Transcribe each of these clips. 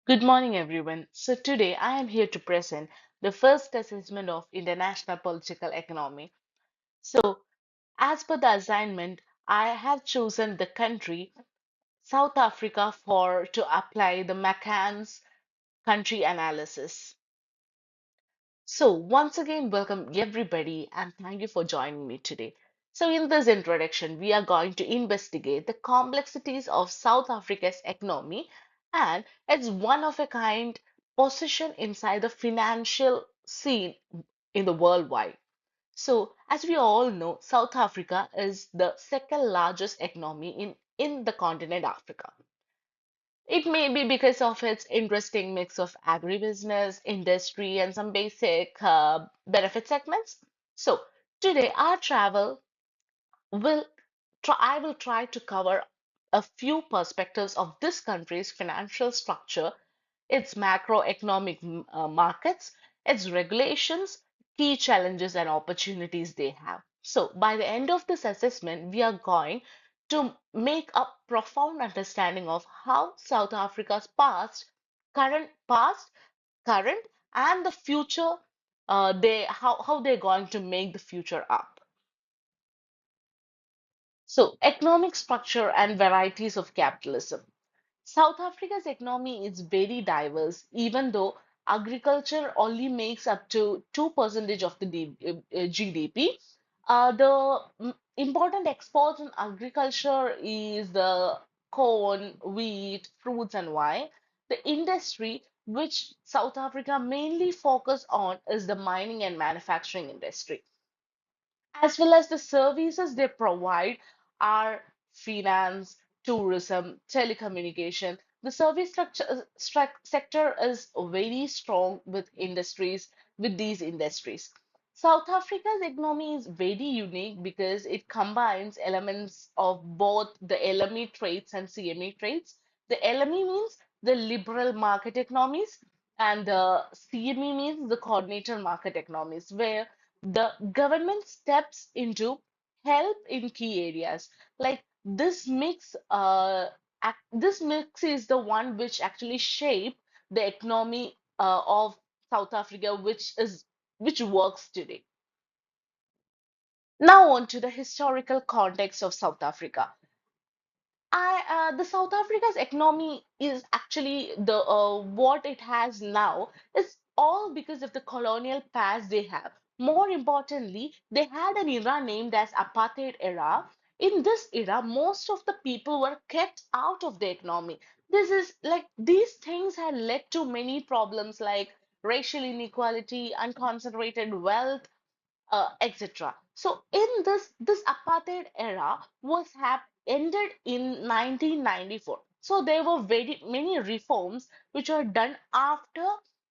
Good morning, everyone. So, today I am here to present the first assessment of international political economy. So, as per the assignment, I have chosen the country South Africa for to apply the McCann's country analysis. So, once again, welcome everybody and thank you for joining me today. So, in this introduction, we are going to investigate the complexities of South Africa's economy and its one of a kind position inside the financial scene in the worldwide. So, as we all know, South Africa is the second largest economy in the continent Africa. It may be because of its interesting mix of agribusiness, industry, and some basic benefit segments. So, today our travel will I will try to cover a few perspectives of this country's financial structure, its macroeconomic markets, its regulations, key challenges and opportunities they have. So, by the end of this assessment, we are going to make a profound understanding of how South Africa's current, and the future, how they're going to make the future up. So, economic structure and varieties of capitalism. South Africa's economy is very diverse, even though agriculture only makes up to 2% of the GDP. The important exports in agriculture is the corn, wheat, fruits, and wine. The industry which South Africa mainly focus on is the mining and manufacturing industry, as well as the services they provide are finance, tourism, telecommunication. The service sector is very strong with these industries. South Africa's economy is very unique because it combines elements of both the LME traits and CME traits. The LME means the liberal market economies, and the CME means the coordinated market economies, where the government steps into help in key areas. Like this mix is the one which actually shape the economy of South Africa, which works today. Now on to the historical context of South Africa. The South Africa's economy is actually the what it has now is all because of the colonial past they have. More importantly, they had an era named as apartheid era. In this era, most of the people were kept out of the economy. This is like these things had led to many problems like racial inequality, unconcentrated wealth, etc. So in this apartheid era ended in 1994. So there were very many reforms which were done after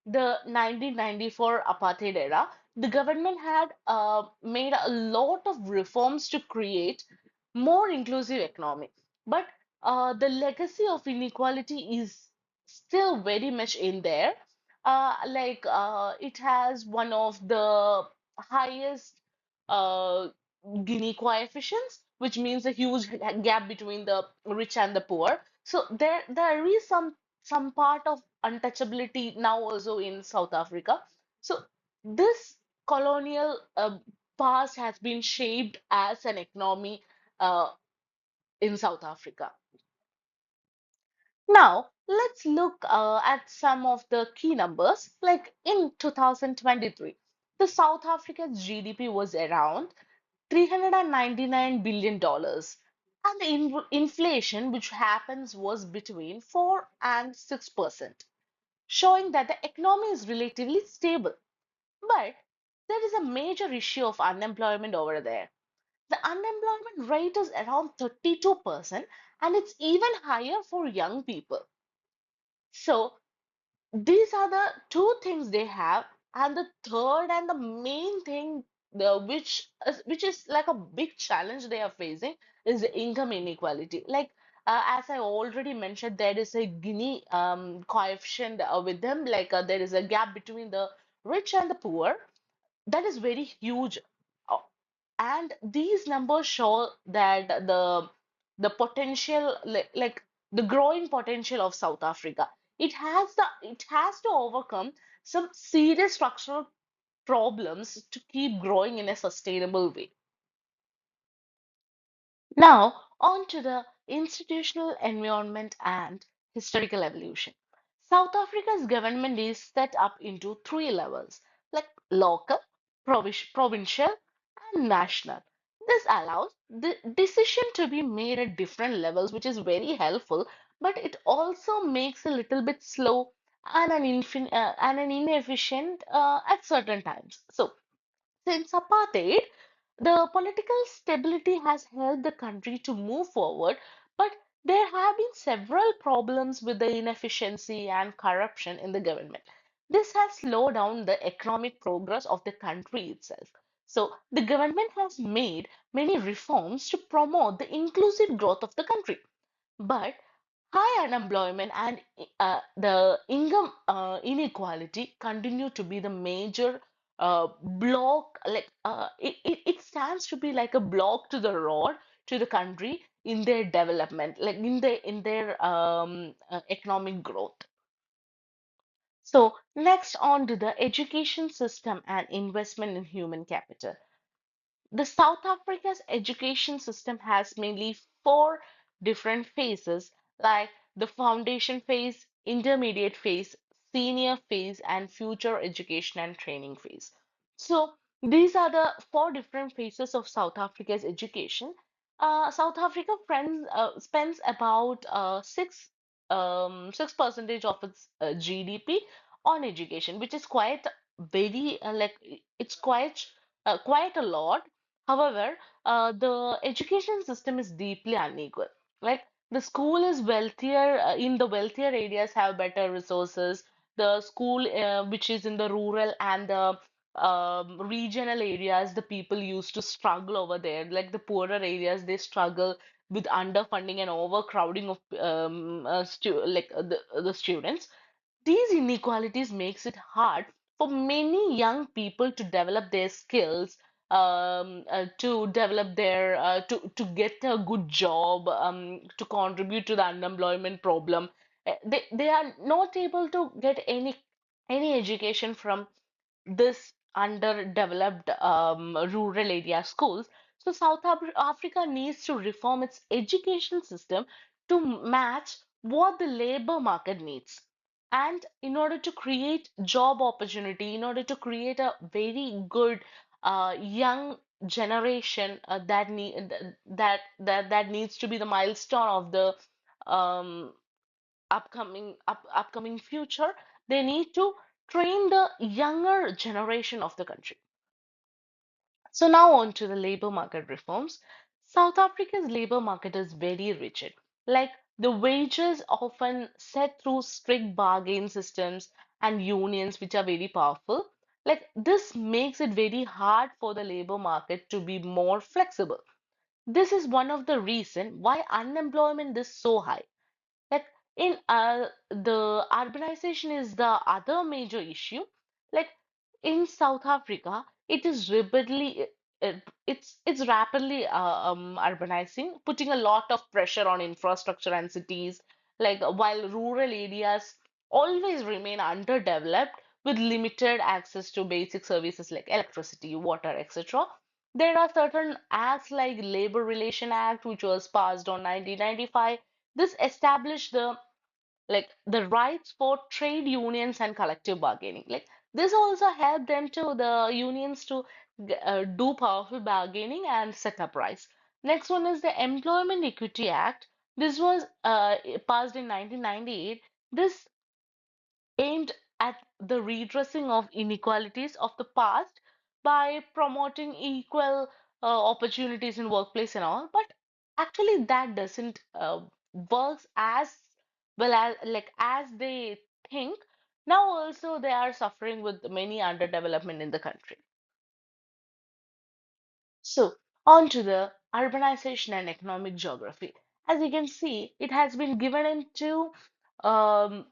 the 1994 apartheid era. The government had made a lot of reforms to create more inclusive economy, but the legacy of inequality is still very much in there. It has one of the highest uh, Gini coefficients, which means a huge gap between the rich and the poor. So there is some part of untouchability now also in South Africa. So this colonial past has been shaped as an economy uh, in South Africa. Now, let's look at some of the key numbers. Like in 2023, the South Africa's GDP was around $399 billion, dollars, and the inflation which happens was between 4 and 6%, showing that the economy is relatively stable. But there is a major issue of unemployment over there. The unemployment rate is around 32%, and it's even higher for young people. So these are the two things they have, and the third and the main thing, which is like a big challenge they are facing, is the income inequality. Like as I already mentioned, there is a Gini coefficient with them. There is a gap between the rich and the poor that is very huge. Uh, and these numbers show that the potential, like the growing potential of South Africa. it has to overcome some serious structural problems to keep growing in a sustainable way. Now, on to the institutional environment and historical evolution. South Africa's government is set up into three levels, like local, provincial, and national. This allows the decision to be made at different levels, which is very helpful, but it also makes a little bit slow and and an inefficient at certain times. So, since apartheid, the political stability has helped the country to move forward, but there have been several problems with the inefficiency and corruption in the government. This has slowed down the economic progress of the country itself. So, the government has made many reforms to promote the inclusive growth of the country. But high unemployment and the income inequality continue to be the major block. It stands to be like a block to the road to the country in their development, like in their economic growth. So next on to the education system and investment in human capital. The South Africa's education system has mainly four different phases, like the foundation phase, intermediate phase, senior phase, and future education and training phase. So these are the four different phases of South Africa's education. South Africa spends about six percentage of its GDP on education, which is quite very it's quite a lot. However, the education system is deeply unequal. Like the school is wealthier in the wealthier areas have better resources. The school which is in the rural and the regional areas, the people used to struggle over there. Like the poorer areas, they struggle with underfunding and overcrowding of the students. These inequalities makes it hard for many young people to develop their skills, to develop their to get a good job, to contribute to the unemployment problem. They are not able to get any education from this underdeveloped rural area schools. So Africa needs to reform its education system to match what the labor market needs. And in order to create job opportunity, in order to create a very good young generation that needs to be the milestone of the um, upcoming future, they need to train the younger generation of the country. So now on to the labor market reforms. South Africa's labor market is very rigid. Like the wages often set through strict bargain systems and unions which are very powerful. Like this makes it very hard for the labor market to be more flexible. This is one of the reason why unemployment is so high. Like in the urbanization is the other major issue. Like in South Africa, it is rapidly it's rapidly urbanizing, putting a lot of pressure on infrastructure and cities. Like while rural areas always remain underdeveloped with limited access to basic services like electricity, water, etc. There are certain acts like Labor Relation Act, which was passed on 1995. This established the rights for trade unions and collective bargaining. Like this also helped them to the unions to do powerful bargaining and set up rights. Next one is the Employment Equity Act. This was passed in 1998. This aimed at the redressing of inequalities of the past by promoting equal opportunities in workplace and all. But actually, that doesn't works as well as they think. Now also they are suffering with many underdevelopment in the country. So, on to the urbanization and economic geography. As you can see, it has been given into um,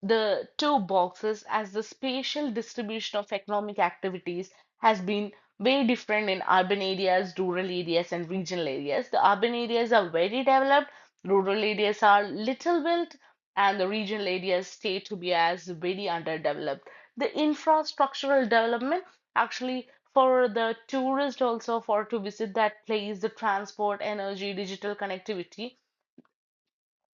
the two boxes as the spatial distribution of economic activities has been very different in urban areas, rural areas, and regional areas. The urban areas are very developed, rural areas are little built, and the regional areas stay to be as very underdeveloped. The infrastructural development actually for the tourist also for to visit that place, the transport, energy, digital connectivity,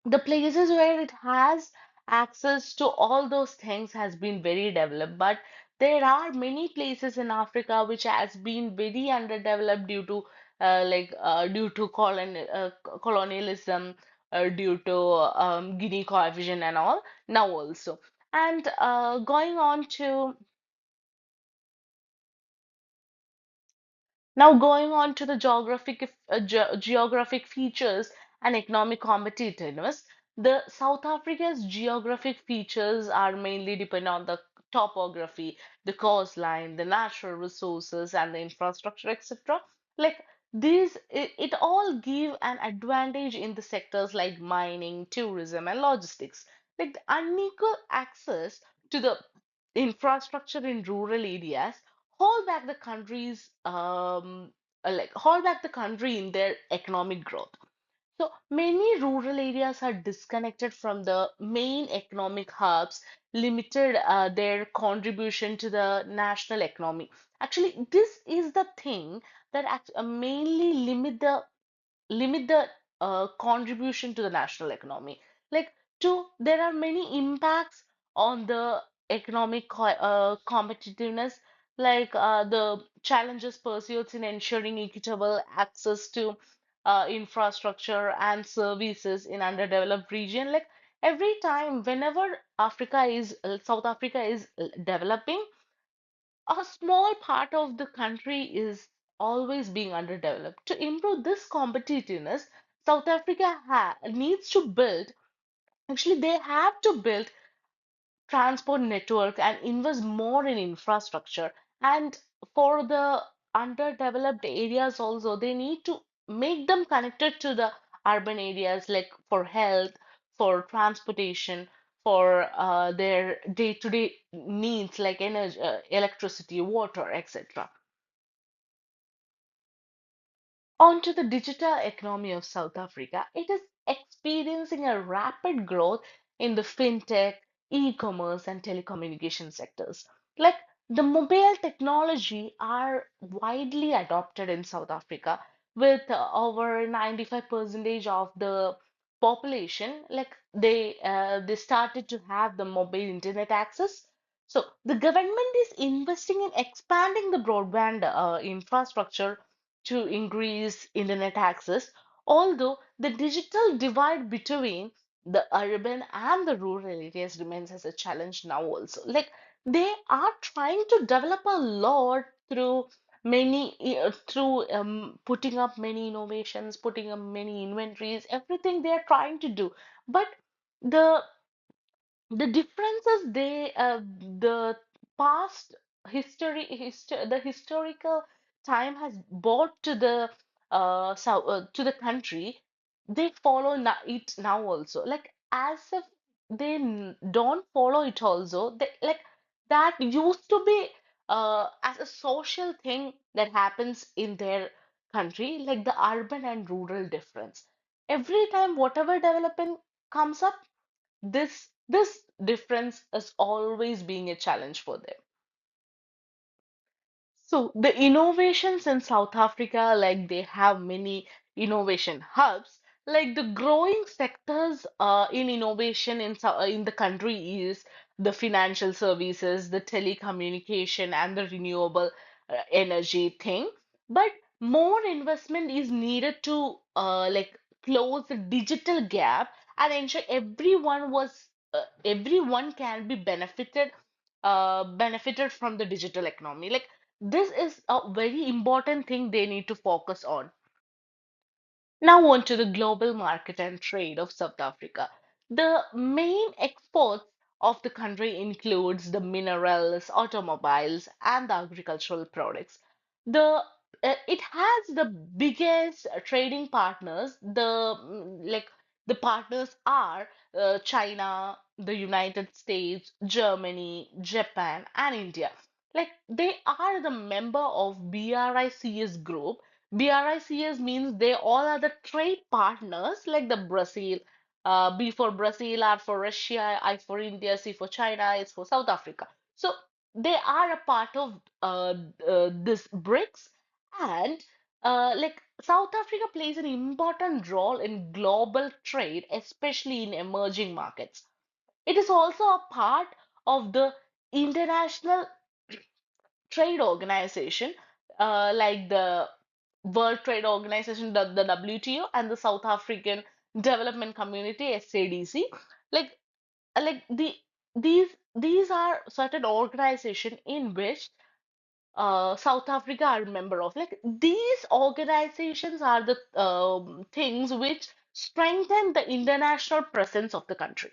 the places where it has access to all those things has been very developed, but there are many places in Africa which has been very underdeveloped due to colonialism, due to Guinea coefficient and all now also. And going on to Now, going on to the geographic features and economic competitiveness, the South Africa's geographic features are mainly depend on the topography, the coastline, the natural resources, and the infrastructure, etc. Like it all give an advantage in the sectors like mining, tourism, and logistics. Like the unequal access to the infrastructure in rural areas hold back the country in their economic growth. So many rural areas are disconnected from the main economic hubs, limited their contribution to the national economy. Actually, this is the thing that mainly limit the contribution to the national economy. Like, there are many impacts on the competitiveness, like the challenges pursuits in ensuring equitable access to infrastructure and services in underdeveloped region. Like every time, whenever South Africa is developing, a small part of the country is always being underdeveloped. To improve this competitiveness, South Africa needs to build, actually, they have to build transport network and invest more in infrastructure. And for the underdeveloped areas also, they need to make them connected to the urban areas, like for health, for transportation, for their day-to-day needs like energy, electricity, water, etc. Onto the digital economy of South Africa, it is experiencing a rapid growth in the fintech, e-commerce, and telecommunication sectors. Like the mobile technology are widely adopted in South Africa, with over 95% of the population, like they started to have the mobile internet access. So the government is investing in expanding the broadband infrastructure to increase internet access, although the digital divide between the urban and the rural areas remains as a challenge now also. Like they are trying to develop a lot through through putting up many innovations, putting up many inventories, everything they are trying to do. But the the differences the past the historical time has brought to the to the country, they follow it now also, like as if they don't follow it also, they like that used to be as a social thing that happens in their country, like the urban and rural difference. Every time whatever development comes up, this difference is always being a challenge for them. So the innovations in South Africa, like they have many innovation hubs. Like the growing sectors in innovation in the country is the financial services, the telecommunication, and the renewable energy thing. But more investment is needed to close the digital gap and ensure everyone can be benefited from the digital economy. Like this is a very important thing they need to focus on. Now on to the global market and trade of South Africa. The main exports of the country includes the minerals, automobiles, and the agricultural products. The It has the biggest trading partners. The partners are China, the United States, Germany, Japan, and India. Like they are the member of BRICS group. BRICS means they all are the trade partners like the Brazil. B for Brazil, R for Russia, I for India, C for China, S for South Africa. So they are a part of this BRICS, and like South Africa plays an important role in global trade, especially in emerging markets. It is also a part of the International Trade Organization, like the World Trade Organization, the WTO, and the South African Development Community, SADC. Like like these are certain organization in which South Africa are a member of. Like these organizations are the things which strengthen the international presence of the country.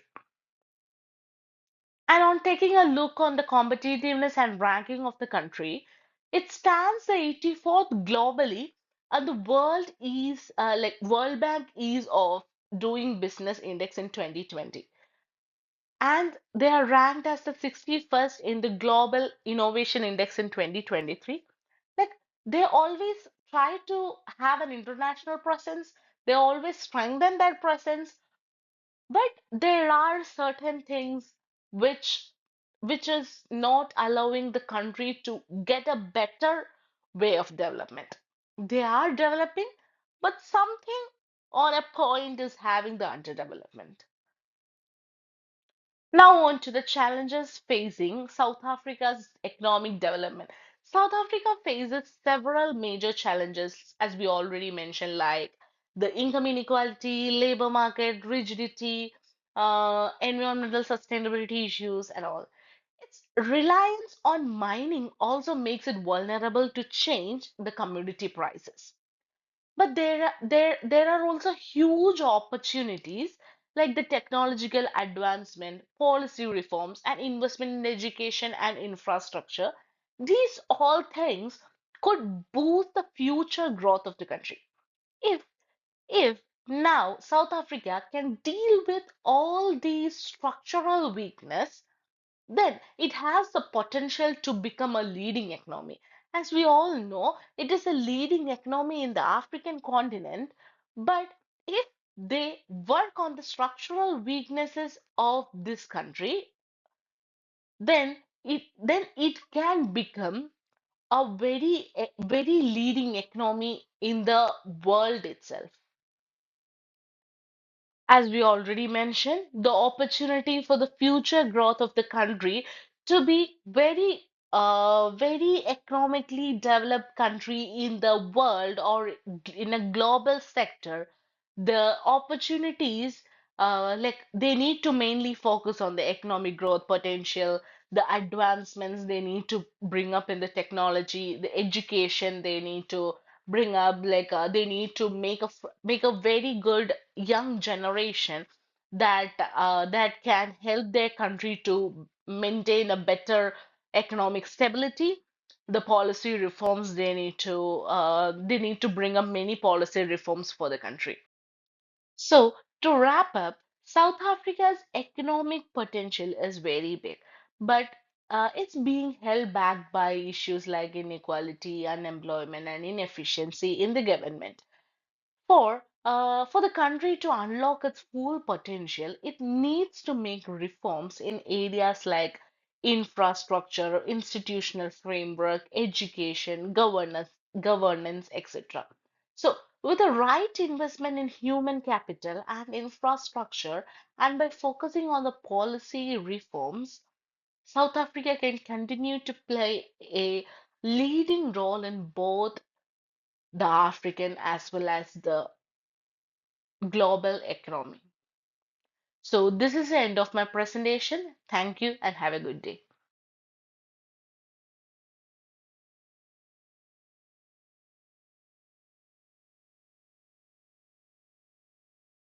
And on taking a look on the competitiveness and ranking of the country, it stands the 84th globally, and the World Bank Ease of Doing Business Index in 2020. And they are ranked as the 61st in the Global Innovation Index in 2023. Like they always try to have an international presence, they always strengthen their presence, but there are certain things which which is not allowing the country to get a better way of development. They are developing, but something on a point is having the underdevelopment. Now on to the challenges facing South Africa's economic development. South Africa faces several major challenges, as we already mentioned, like the income inequality, labor market rigidity, environmental sustainability issues, and all. Its reliance on mining also makes it vulnerable to change the commodity prices. But there are also huge opportunities like the technological advancement, policy reforms, and investment in education and infrastructure. These all things could boost the future growth of the country. If if now South Africa can deal with all these structural weakness, then it has the potential to become a leading economy. As we all know, it is a leading economy in the African continent, but if they work on the structural weaknesses of this country, then it can become a very leading economy in the world itself. As we already mentioned, the opportunity for the future growth of the country to be very economically developed country in the world or in a global sector, the opportunities like they need to mainly focus on the economic growth potential, the advancements they need to bring up in the technology, the education they need to bring up, they need to make a very good young generation that can help their country to maintain a better economic stability. The policy reforms they need to bring up many policy reforms for the country. So to wrap up, South Africa's economic potential is very big, but it's being held back by issues like inequality, unemployment, and inefficiency in the government. For the country to unlock its full potential, it needs to make reforms in areas like infrastructure, institutional framework, education, governance, etc. So, with the right investment in human capital and infrastructure, and by focusing on the policy reforms, South Africa can continue to play a leading role in both the African as well as the global economy. So this is the end of my presentation. Thank you and have a good day.